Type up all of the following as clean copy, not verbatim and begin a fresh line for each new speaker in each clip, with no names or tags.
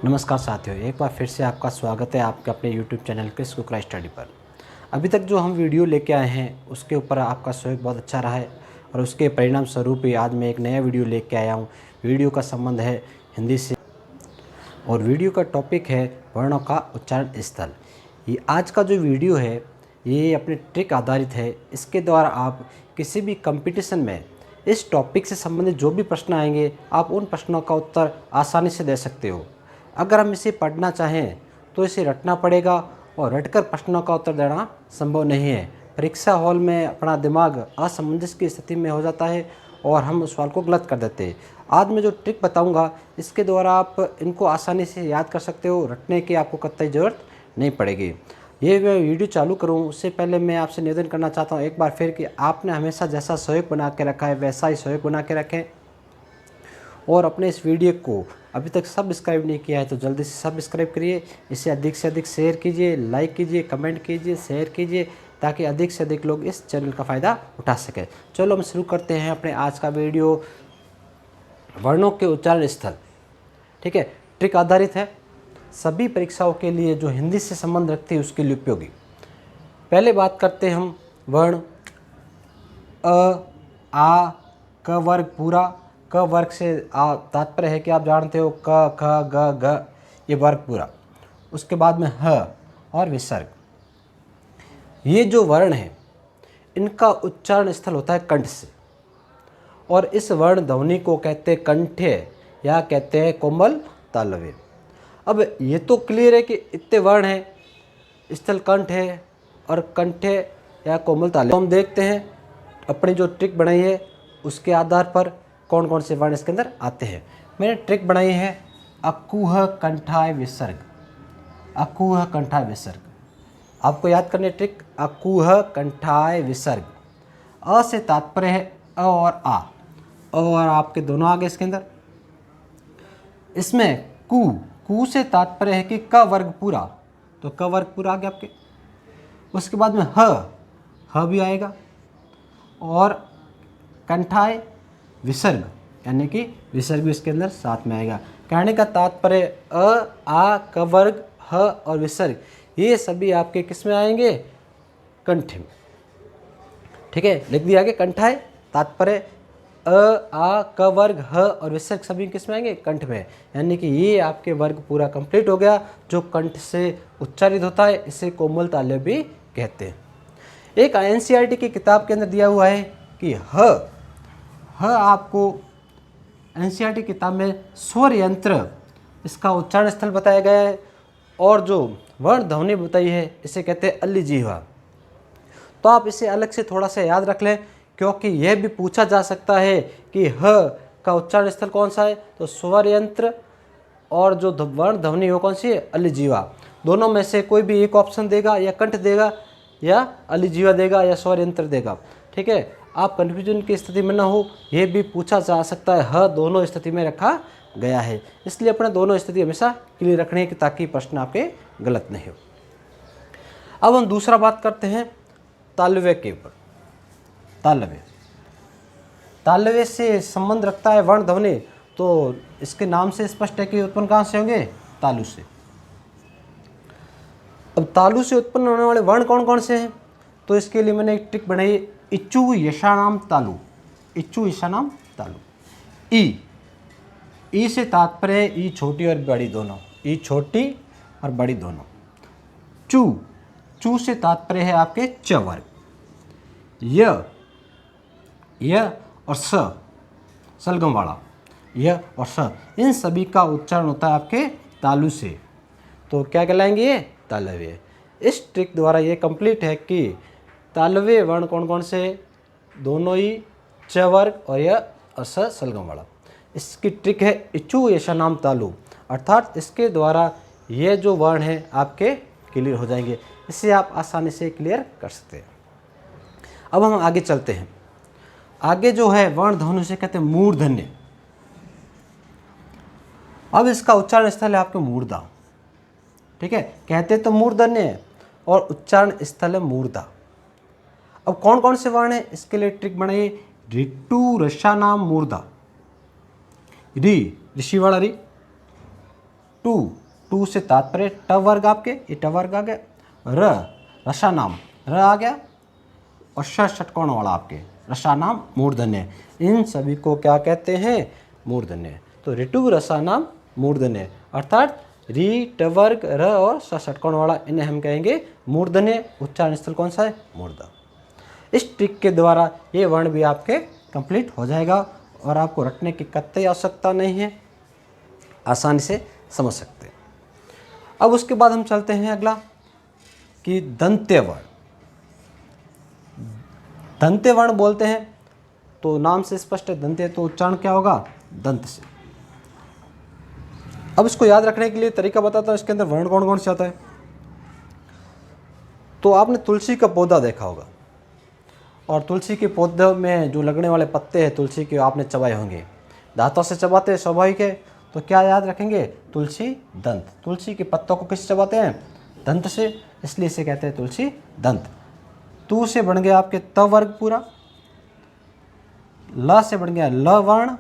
नमस्कार साथियों, एक बार फिर से आपका स्वागत है आपके अपने YouTube चैनल के स्कूल स्टडी पर। अभी तक जो हम वीडियो लेके आए हैं उसके ऊपर आपका सहयोग बहुत अच्छा रहा है और उसके परिणाम स्वरूप ही आज मैं एक नया वीडियो लेके आया हूँ। वीडियो का संबंध है हिंदी से और वीडियो का टॉपिक है वर्णों का उच्चारण स्थल। ये आज का जो वीडियो है ये अपने ट्रिक आधारित है। इसके द्वारा आप किसी भी कंपटीशन में इस टॉपिक से संबंधित जो भी प्रश्न आएंगे आप उन प्रश्नों का उत्तर आसानी से दे सकते हो। अगर हम इसे पढ़ना चाहें तो इसे रटना पड़ेगा और रटकर प्रश्नों का उत्तर देना संभव नहीं है। परीक्षा हॉल में अपना दिमाग असमंजस की स्थिति में हो जाता है और हम उस सवाल को गलत कर देते हैं। आज मैं जो ट्रिक बताऊंगा इसके द्वारा आप इनको आसानी से याद कर सकते हो, रटने की आपको कतई ज़रूरत नहीं पड़ेगी। ये मैं वीडियो चालू करूं उससे पहले मैं आपसे निवेदन करना चाहता हूं एक बार फिर कि आपने हमेशा जैसा सहयोग बना के रखा है वैसा ही सहयोग बना के रखें और अपने इस वीडियो को अभी तक सब्सक्राइब नहीं किया है तो जल्दी से सब्सक्राइब करिए। इसे अधिक से अधिक शेयर कीजिए, लाइक कीजिए, कमेंट कीजिए, शेयर कीजिए ताकि अधिक से अधिक लोग इस चैनल का फ़ायदा उठा सकें। चलो हम शुरू करते हैं अपने आज का वीडियो, वर्णों के उच्चारण स्थल। ठीक है, ट्रिक आधारित है, सभी परीक्षाओं के लिए जो हिंदी से संबंध रखती है उसके लिए उपयोगी। पहले बात करते हैं हम वर्ण अ, आ, क वर्ग पूरा। क वर्ग से तात्पर्य है कि आप जानते हो क ख ग घ ये वर्ग पूरा। उसके बाद में ह और विसर्ग। ये जो वर्ण है इनका उच्चारण स्थल होता है कंठ से और इस वर्ण ध्वनि को कहते हैं कंठ्य या कहते हैं कोमल तालव्य। अब ये तो क्लियर है कि इतने वर्ण हैं, स्थल कंठ है और कंठ्य या कोमल तालव्य। तो हम देखते हैं अपनी जो ट्रिक बनाई है उसके आधार पर कौन कौन से वर्ण इसके अंदर आते हैं। मैंने ट्रिक बनाई है अकुह कंठाय विसर्ग। अकुह कंठाय विसर्ग आपको याद करने ट्रिक अकुह कंठाय विसर्ग। अ से तात्पर्य है अ और आ, अ और आपके दोनों आगे इसके अंदर। इसमें कु से तात्पर्य है कि क वर्ग पूरा, तो क वर्ग पूरा आ गया आपके। उसके बाद में ह भी आएगा और कंठाय विसर्ग यानी कि विसर्ग भी इसके अंदर साथ में आएगा। कहने का तात्पर्य अ, आ, क वर्ग, ह और विसर्ग ये सभी आपके किस में आएंगे? कंठ में। ठीक है, लिख दिया आगे कंठाय, तात्पर्य अ, आ, क वर्ग, ह और विसर्ग सभी किस में आएंगे? कंठ में। यानी कि ये आपके वर्ग पूरा कंप्लीट हो गया। जो कंठ से उच्चारित होता है इसे कोमल तालव्य भी कहते हैं। एक एनसीईआरटी की किताब के अंदर दिया हुआ है कि ह आपको एनसीईआरटी किताब में स्वर यंत्र इसका उच्चारण स्थल बताया गया है और जो वर्ण ध्वनि बताई है इसे कहते हैं अल्ली जीवा। तो आप इसे अलग से थोड़ा सा याद रख लें क्योंकि यह भी पूछा जा सकता है कि ह का उच्चारण स्थल कौन सा है, तो स्वर यंत्र और जो वर्ण ध्वनि वो कौन सी है? अल्ली जीवा। दोनों में से कोई भी एक ऑप्शन देगा, या कंठ देगा या अल्ली जीवा देगा या स्वर यंत्र देगा। ठीक है, आप कन्फ्यूजन की स्थिति में ना हो, ये भी पूछा जा सकता है ह दोनों स्थिति में रखा गया है, इसलिए अपने दोनों स्थिति हमेशा क्लियर रखनी है कि ताकि प्रश्न आपके गलत नहीं हो। अब हम दूसरा बात करते हैं तालव्य के ऊपर। तालव्य से संबंध रखता है वर्ण ध्वनि, तो इसके नाम से स्पष्ट है कि उत्पन्न कहाँ से होंगे? तालु से। अब तालु से उत्पन्न होने वाले वर्ण कौन कौन से हैं? तो इसके लिए मैंने एक ट्रिक बनाई, इच्चु यशानाम तालु। इच्चु यशानाम तालु। ई से तात्पर्य ई छोटी और बड़ी दोनों, ई छोटी और बड़ी दोनों। चू से तात्पर्य है आपके च वर्ग। य और सलगम वाला य और स, इन सभी का उच्चारण होता है आपके तालु से। तो क्या कहलाएंगे? ये तालव्य। इस ट्रिक द्वारा ये कंप्लीट है कि तालव्य वर्ण कौन कौन से? दोनों ही च वर्ग और य और स सलगम वाला। इसकी ट्रिक है इच्चु यशानाम तालु, अर्थात इसके द्वारा ये जो वर्ण है आपके क्लियर हो जाएंगे। इससे आप आसानी से क्लियर कर सकते हैं। अब हम आगे चलते हैं। आगे जो है वर्ण ध्वनि से कहते हैं मूर्धन्य। अब इसका उच्चारण स्थल है आपके मूर्धा। ठीक है, कहते तो मूर्धन्य है और उच्चारण स्थल है मूर्धा। अब कौन कौन से वर्ण है इसके लिए ट्रिक बनाइए, ऋटु रसा नाम मूर्धा। री ऋषि वाला री, टू, टू से तात्पर्य ट वर्ग आपके, ये ट वर्ग आ गया, र रसा नाम र आ गया, और ष षटकोण वाला आपके रसा नाम मूर्धन्य, इन सभी को क्या कहते हैं? मूर्धन्य। तो ऋतु रसा नाम मूर्धन्य, अर्थात री ट वर्ग र और ष षटकोण वाला, इन्हें हम कहेंगे मूर्धन्य। उच्चारण स्थल कौन सा है? मूर्धा। इस ट्रिक के द्वारा ये वर्ण भी आपके कंप्लीट हो जाएगा और आपको रटने की कतई आवश्यकता नहीं है, आसानी से समझ सकते हैं। अब उसके बाद हम चलते हैं अगला कि दंत्य वर्ण। दंत्य वर्ण बोलते हैं तो नाम से स्पष्ट है, दंत्य तो उच्चारण क्या होगा? दंत से। अब इसको याद रखने के लिए तरीका बताता हूँ, इसके अंदर वर्ण कौन कौन से आता है। तो आपने तुलसी का पौधा देखा होगा, और तुलसी के पौधे में जो लगने वाले पत्ते हैं तुलसी के, आपने चबाए होंगे, दांतों से चबाते हैं, स्वाभाविक है। तो क्या याद रखेंगे? तुलसी दंत। तुलसी के पत्तों को किससे चबाते हैं? दंत से, इसलिए इसे कहते हैं तुलसी दंत। तू से बन गया आपके त वर्ग पूरा, ल से बन गया ल वर्ण,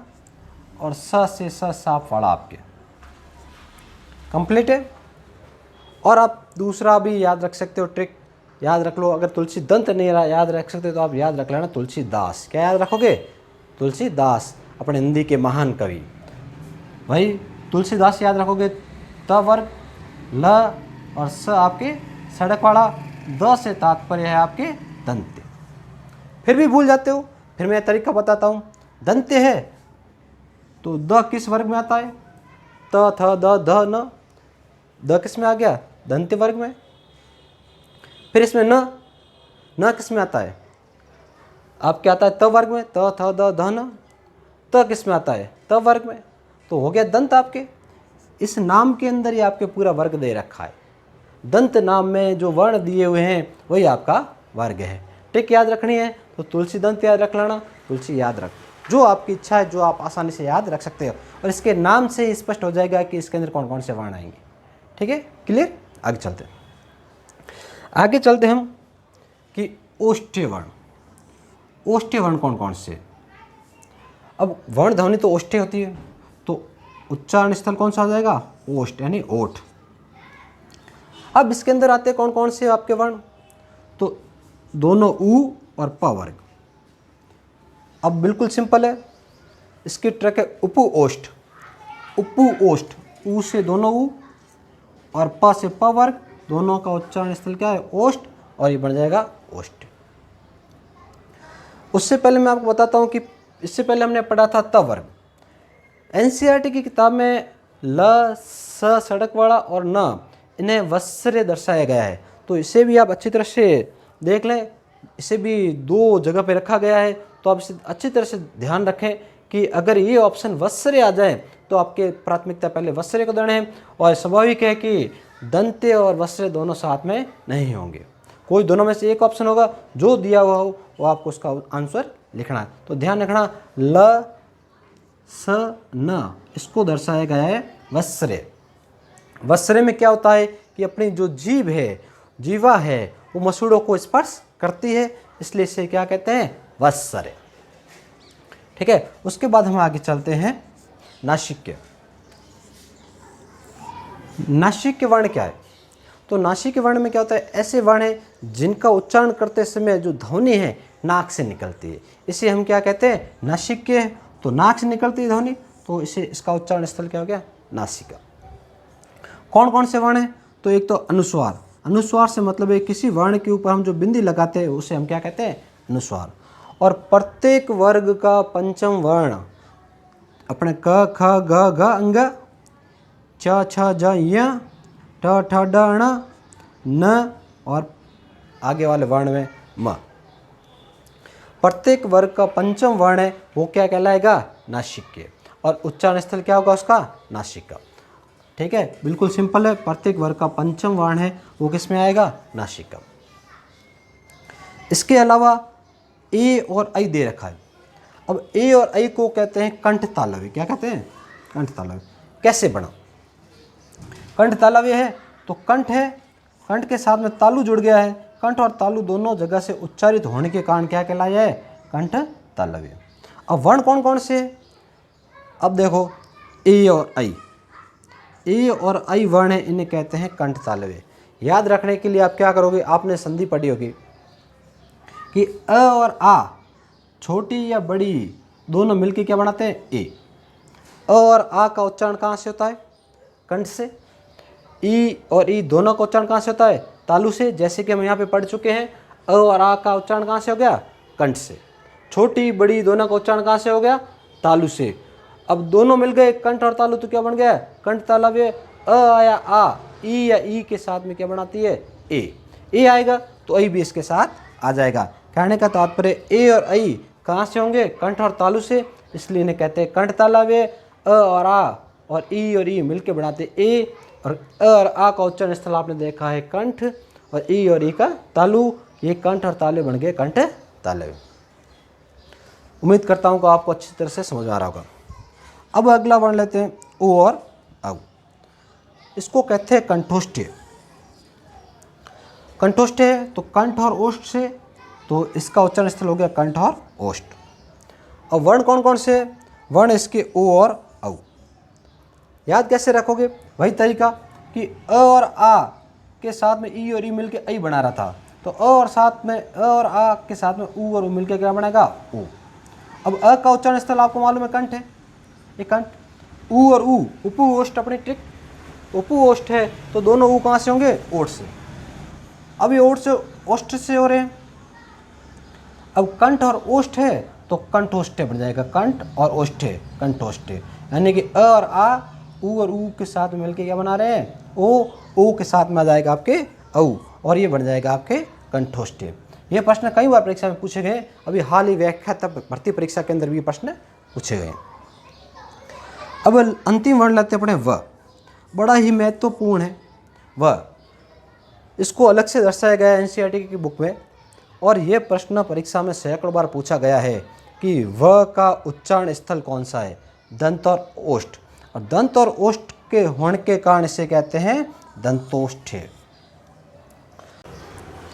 और स से स साप वाला आपके कंप्लीट है। और आप दूसरा भी याद रख सकते हो, ट्रिक याद रख लो। अगर तुलसी दंत नहीं याद रख सकते तो आप याद रख लेना तुलसीदास। क्या याद रखोगे? तुलसीदास, अपने हिंदी के महान कवि। भाई तुलसीदास याद रखोगे, त वर्ग ल और स आपके सड़क वाला, द से तात्पर्य है आपके दंत्य। फिर भी भूल जाते हो, फिर मैं तरीका बताता हूँ। दंत्य है तो द किस वर्ग में आता है? त थ द ध न, द किस में आ गया? दंत्य वर्ग में। फिर इसमें न किस में आता है? आपके आता है त वर्ग में, त थ द ध न। त किस में आता है? त वर्ग में। तो हो गया दंत आपके। इस नाम के अंदर ही आपके पूरा वर्ग दे रखा है। दंत नाम में जो वर्ण दिए हुए हैं वही आपका वर्ग है। ट्रिक याद रखनी है तो तुलसी दंत याद रख लेना, तुलसी याद रख, जो आपकी इच्छा है, जो आप आसानी से याद रख सकते हो, और इसके नाम से ही स्पष्ट हो जाएगा कि इसके अंदर कौन कौन से वर्ण आएंगे। ठीक है, क्लियर? आगे चलते हैं। आगे चलते हम कि ओष्ठ्य वर्ण। ओष्ठ्य वर्ण कौन कौन से? अब वर्ण ध्वनि तो ओष्ठ्य होती है, तो उच्चारण स्थल कौन सा आ जाएगा? ओष्ठ, यानी ओठ। अब इसके अंदर आते हैं कौन कौन से आपके वर्ण? तो दोनों उ और प वर्ग। अब बिल्कुल सिंपल है, इसकी ट्रिक है उपु ओष्ठ। उपु ओष्ठ, उ से दोनों उ और प से प वर्ग, दोनों का उच्चारण स्थल क्या है? ओष्ठ, और ये बन जाएगा ओष्ठ। उससे पहले मैं आपको बताता हूँ कि इससे पहले हमने पढ़ा था त वर्ग। एनसीईआरटी की किताब में ल स सड़क वाला और न, इन्हें वस्त्र दर्शाया गया है। तो इसे भी आप अच्छी तरह से देख लें, इसे भी दो जगह पे रखा गया है। तो आप इसे अच्छी तरह से ध्यान रखें कि अगर ये ऑप्शन वस्त्र आ जाए तो आपके प्राथमिकता पहले वस्त्र को देने हैं, और स्वाभाविक है कि दंत्य और वस्त्र दोनों साथ में नहीं होंगे, कोई दोनों में से एक ऑप्शन होगा। जो दिया हुआ हो वो आपको उसका आंसर लिखना है। तो ध्यान रखना, ल स न, इसको दर्शाया गया है वस्त्र। वस्त्र में क्या होता है कि अपनी जो जीभ है, जीवा है, वो मसूड़ों को स्पर्श करती है, इसलिए इसे क्या कहते हैं? वस्त्र। ठीक है, उसके बाद हम आगे चलते हैं नासिक्य। नासिक्य वर्ण क्या है? तो नासिक्य वर्ण में क्या होता है? ऐसे वर्ण है जिनका उच्चारण करते समय जो ध्वनि है नाक से निकलती है, इसे हम क्या कहते हैं? नासिक्य। तो नाक से निकलती है ध्वनि, तो इसे, इसका उच्चारण स्थल क्या हो गया? नासिका। कौन कौन से वर्ण हैं? तो एक तो अनुस्वार। अनुस्वार से मतलब है किसी वर्ण के ऊपर हम जो बिंदी लगाते हैं उसे हम क्या कहते हैं? अनुस्वार। और प्रत्येक वर्ग का पंचम वर्ण अपने क ख ग घ अंग, च छ ज य, ठ ठ ड ण, न, और आगे वाले वर्ण में म। प्रत्येक वर्ग का पंचम वर्ण है वो क्या कहलाएगा? नासिक्य। और उच्चारण स्थल क्या होगा उसका? नासिका। ठीक है, बिल्कुल सिंपल है। प्रत्येक वर्ग का पंचम वर्ण है वो किस में आएगा? नासिका। इसके अलावा ए और ऐ दे रखा है। अब ए और ऐ को कहते हैं कंठ तालव्य। क्या कहते हैं? कंठ तालव्य। कैसे बना? कंठ तालव्य है तो कंठ है, कंठ के साथ में तालु जुड़ गया है, कंठ और तालु दोनों जगह से उच्चारित होने के कारण क्या कहलाया है? कंठ तालव्य। अब वर्ण कौन कौन से? अब देखो, ए और ऐ। ए और आई वर्ण है, इन्हें कहते हैं कंठ तालव्य। याद रखने के लिए आप क्या करोगे, आपने संधि पढ़ी होगी कि अ और आ छोटी या बड़ी दोनों मिलकर क्या बनाते हैं, ए। अ और आ का उच्चारण कहाँ से होता है, कंठ से। ई और ई दोनों का उच्चारण कहाँ से होता है, तालु से। जैसे कि हम यहाँ पे पढ़ चुके हैं, अ और आ का उच्चारण कहाँ से हो गया, कंठ से। छोटी बड़ी दोनों का उच्चारण कहाँ से हो गया, तालु से। अब दोनों मिल गए कंठ और तालु, तो क्या बन गया, कंठ तालव्य। अ आया आ, ई या ई के साथ में क्या बनाती है, ए। ए आएगा तो आई भी इसके साथ आ जाएगा। कहने का तात्पर्य ए और आई कहाँ से होंगे, कंठ और तालु से, इसलिए इन्हें कहते हैं कंठ तालव्य। अ और आ और ई मिलकर बनाते ए, और अ और आ का उच्चारण स्थल आपने देखा है कंठ, और ई का तालु, ये कंठ और तालु बन गए कंठ तालव्य। उम्मीद करता हूँ कि आपको अच्छी तरह से समझ आ रहा होगा। अब अगला वर्ण लेते हैं ओ और औ। इसको कहते हैं कंठोष्ठ्य। कंठोष्ठ्य है तो कंठ और ओष्ठ से, तो इसका उच्चारण स्थल हो गया कंठ और ओष्ठ। अब वर्ण कौन कौन से, वर्ण इसके ओ और औ। याद कैसे रखोगे, वही तरीका कि अ और आ के साथ में ई और ई मिलके आई बना रहा था, तो अ और साथ में अ और आ के साथ में ऊ और ऊ मिलके क्या बनेगा, ऊ। अब अ का उच्चारण स्थल आपको मालूम है कंठ है, ये कंठ। ऊ और ऊ उपु ओष्ठ, अपनी ट्रिक, उपु ओष्ठ है तो दोनों ऊ कहाँ से होंगे, ओठ से। अब ये ओठ से ओष्ठ से हो रहे हैं। अब कंठ और ओष्ठ है तो कंठोष्ठ्य बन जाएगा, कंठ और ओष्ठ्य, कंठोष्ठ्य। यानी कि अ और आ ऊ और ऊ के साथ मिलके क्या बना रहे हैं, ओ के साथ में आ जाएगा आपके औ, और ये बन जाएगा आपके कंठोष्ठ्य। ये प्रश्न कई बार परीक्षा में पूछे गए, अभी हाल ही व्याख्याता भर्ती परीक्षा के अंदर भी प्रश्न पूछे गए। अब अंतिम वर्ण लेते हैं अपने व। बड़ा ही महत्वपूर्ण है व, इसको अलग से दर्शाया गया है एनसीईआरटी की बुक में, और यह प्रश्न परीक्षा में सैकड़ों बार पूछा गया है कि व का उच्चारण स्थल कौन सा है, दंत और ओष्ठ। और दंत और ओष्ठ के होने के कारण इसे कहते हैं दंतोष्ठ्य।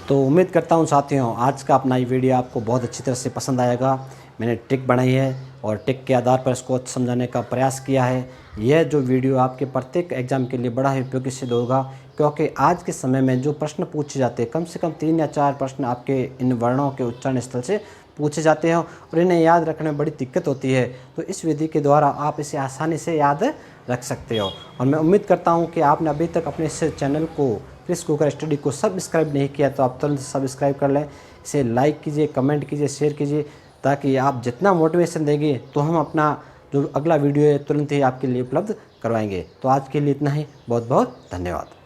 तो उम्मीद करता हूँ साथियों, आज का अपना ये वीडियो आपको बहुत अच्छी तरह से पसंद आएगा। मैंने ट्रिक बनाई है और ट्रिक के आधार पर इसको समझाने का प्रयास किया है। यह जो वीडियो आपके प्रत्येक एग्जाम के लिए बड़ा ही उपयोगी सिद्ध होगा, क्योंकि आज के समय में जो प्रश्न पूछे जाते हैं, कम से कम 3 या 4 प्रश्न आपके इन वर्णों के उच्चारण स्थल से पूछे जाते हैं और इन्हें याद रखने में बड़ी दिक्कत होती है। तो इस विधि के द्वारा आप इसे आसानी से याद रख सकते हो। और मैं उम्मीद करता हूँ कि आपने अभी तक अपने इस चैनल को क्रिस कुकर स्टडी को सब्सक्राइब नहीं किया तो आप तुरंत सब्सक्राइब कर लें। इसे लाइक कीजिए, कमेंट कीजिए, शेयर कीजिए, ताकि आप जितना मोटिवेशन देंगे तो हम अपना जो अगला वीडियो है तुरंत ही आपके लिए उपलब्ध करवाएंगे। तो आज के लिए इतना ही, बहुत बहुत धन्यवाद।